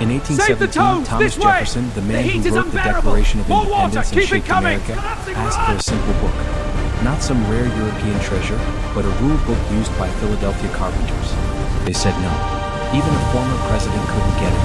In 1817, Thomas Jefferson, the man who wrote the Declaration of Independence and shaped America, asked for a simple book. Not some rare European treasure, but a rule book used by Philadelphia carpenters. They said no. Even a former president couldn't get it.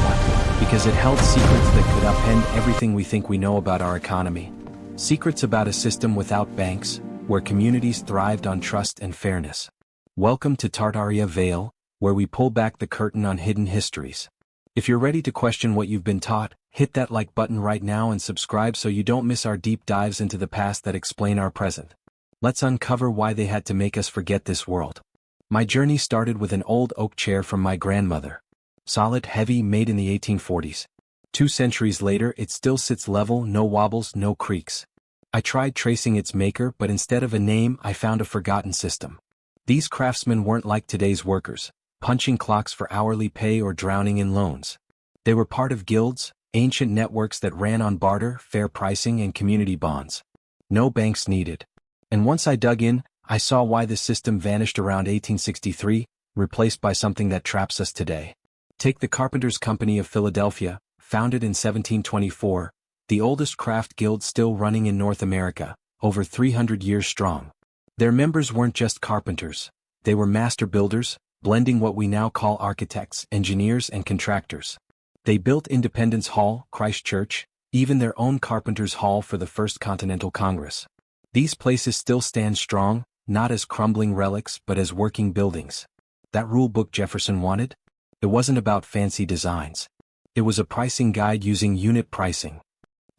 Why? Because it held secrets that could upend everything we think we know about our economy. Secrets about a system without banks, where communities thrived on trust and fairness. Welcome to Tartaria Vale, where we pull back the curtain on hidden histories. If you're ready to question what you've been taught, hit that like button right now and subscribe so you don't miss our deep dives into the past that explain our present. Let's uncover why they had to make us forget this world. My journey started with an old oak chair from my grandmother. Solid, heavy, made in the 1840s. 2 centuries later, it still sits level, no wobbles, no creaks. I tried tracing its maker, but instead of a name, I found a forgotten system. These craftsmen weren't like today's workers, punching clocks for hourly pay or drowning in loans. They were part of guilds, ancient networks that ran on barter, fair pricing, and community bonds. No banks needed. And once I dug in, I saw why this system vanished around 1863, replaced by something that traps us today. Take the Carpenters' Company of Philadelphia, founded in 1724, the oldest craft guild still running in North America, over 300 years strong. Their members weren't just carpenters. They were master builders, blending what we now call architects, engineers, and contractors. They built Independence Hall, Christ Church, even their own Carpenters' Hall for the First Continental Congress. These places still stand strong, not as crumbling relics but as working buildings. That rule book Jefferson wanted? It wasn't about fancy designs. It was a pricing guide using unit pricing.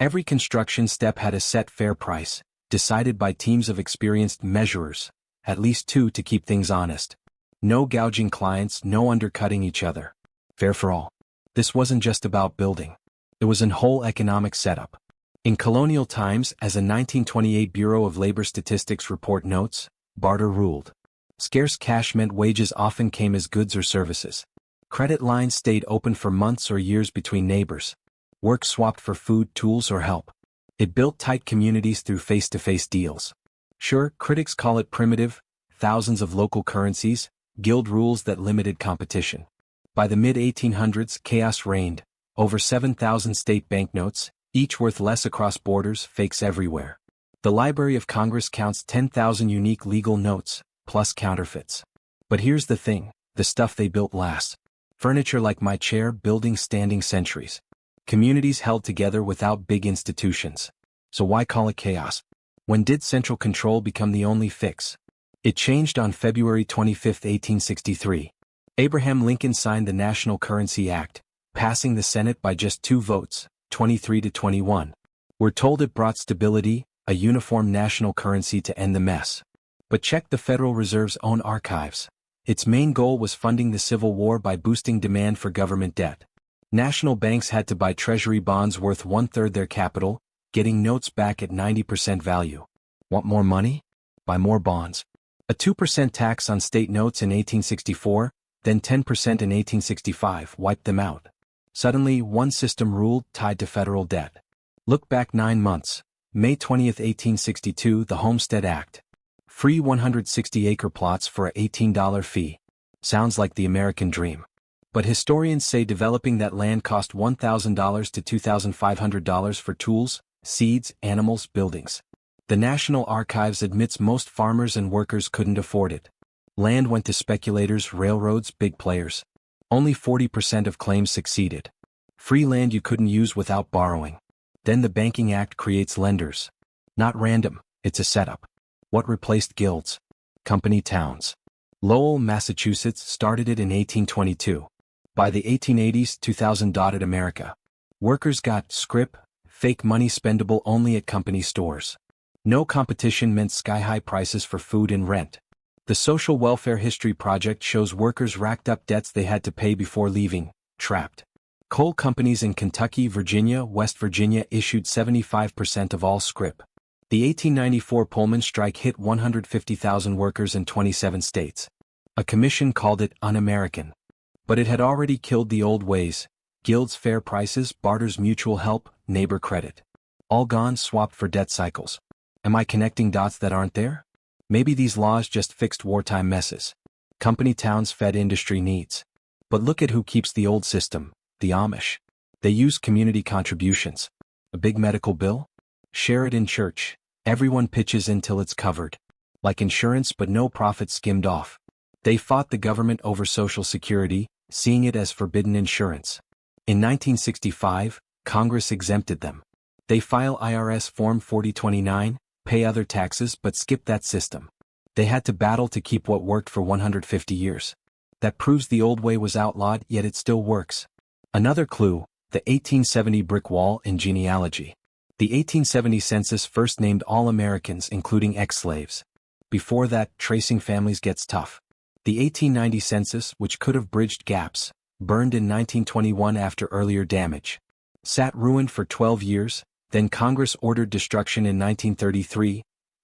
Every construction step had a set fair price, decided by teams of experienced measurers, at least 2 to keep things honest. No gouging clients, no undercutting each other. Fair for all. This wasn't just about building. It was an whole economic setup. In colonial times, as a 1928 Bureau of Labor Statistics report notes, barter ruled. Scarce cash meant wages often came as goods or services. Credit lines stayed open for months or years between neighbors. Work swapped for food, tools, or help. It built tight communities through face-to-face deals. Sure, critics call it primitive, thousands of local currencies, guild rules that limited competition. By the mid-1800s, chaos reigned. Over 7,000 state banknotes, each worth less across borders, fakes everywhere. The Library of Congress counts 10,000 unique legal notes, plus counterfeits. But here's the thing, the stuff they built lasts. Furniture like my chair, buildings standing centuries. Communities held together without big institutions. So why call it chaos? When did central control become the only fix? It changed on February 25, 1863. Abraham Lincoln signed the National Currency Act, passing the Senate by just 2 votes, 23 to 21. We're told it brought stability, a uniform national currency to end the mess. But check the Federal Reserve's own archives. Its main goal was funding the Civil War by boosting demand for government debt. National banks had to buy treasury bonds worth 1/3 their capital, getting notes back at 90% value. Want more money? Buy more bonds. A 2% tax on state notes in 1864, then 10% in 1865 wiped them out. Suddenly, one system ruled, tied to federal debt. Look back 9 months. May 20, 1862, the Homestead Act. Free 160-acre plots for a $18 fee. Sounds like the American dream. But historians say developing that land cost $1,000 to $2,500 for tools, seeds, animals, buildings. The National Archives admits most farmers and workers couldn't afford it. Land went to speculators, railroads, big players. Only 40% of claims succeeded. Free land you couldn't use without borrowing. Then the Banking Act creates lenders. Not random, it's a setup. What replaced guilds? Company towns. Lowell, Massachusetts started it in 1822. By the 1880s, 2000 dotted America. Workers got scrip, fake money spendable only at company stores. No competition meant sky-high prices for food and rent. The Social Welfare History Project shows workers racked up debts they had to pay before leaving, trapped. Coal companies in Kentucky, Virginia, West Virginia issued 75% of all scrip. The 1894 Pullman strike hit 150,000 workers in 27 states. A commission called it un-American. But it had already killed the old ways, guilds, fair prices, barters, mutual help, neighbor credit. All gone, swapped for debt cycles. Am I connecting dots that aren't there? Maybe these laws just fixed wartime messes. Company towns fed industry needs. But look at who keeps the old system, The Amish. They use community contributions. A big medical bill? Share it in church. Everyone pitches in till it's covered. Like insurance, but no profit skimmed off. They fought the government over Social Security, seeing it as forbidden insurance. In 1965, Congress exempted them. They file IRS Form 4029, pay other taxes but skip that system. They had to battle to keep what worked for 150 years. That proves the old way was outlawed, yet it still works. Another clue, the 1870 brick wall in genealogy. The 1870 census first named all Americans including ex-slaves. Before that, tracing families gets tough. The 1890 census, which could have bridged gaps, burned in 1921 after earlier damage. Sat ruined for 12 years, then Congress ordered destruction in 1933,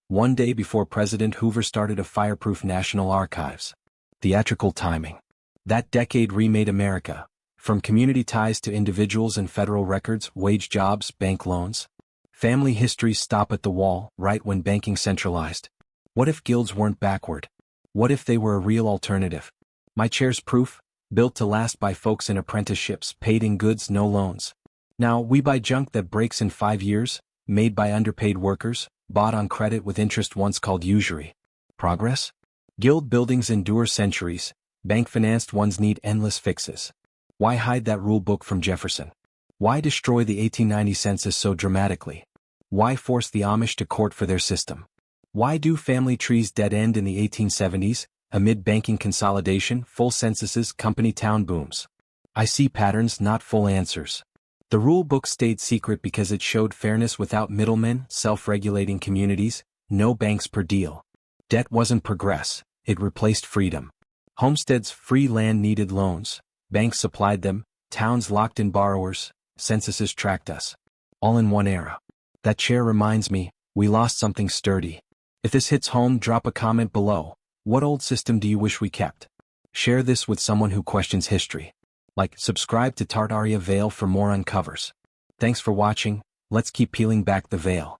one day before President Hoover started a fireproof National Archives. Theatrical timing. That decade remade America, from community ties to individuals and federal records, wage jobs, bank loans. Family histories stop at the wall, right when banking centralized. What if guilds weren't backward? What if they were a real alternative? My chair's proof, built to last by folks in apprenticeships, paid in goods, no loans. Now, we buy junk that breaks in 5 years, made by underpaid workers, bought on credit with interest once called usury. Progress? Guild buildings endure centuries, bank-financed ones need endless fixes. Why hide that rule book from Jefferson? Why destroy the 1890 census so dramatically? Why force the Amish to court for their system? Why do family trees dead end in the 1870s, amid banking consolidation, full censuses, company town booms? I see patterns, not full answers. The rule book stayed secret because it showed fairness without middlemen, self-regulating communities, no banks per deal. Debt wasn't progress, it replaced freedom. Homesteads, free land needed loans. Banks supplied them, towns locked in borrowers, censuses tracked us. All in one era. That chair reminds me, we lost something sturdy. If this hits home, drop a comment below. What old system do you wish we kept? Share this with someone who questions history. Like, subscribe to Tartaria Veil for more uncovers. Thanks for watching, let's keep peeling back the veil.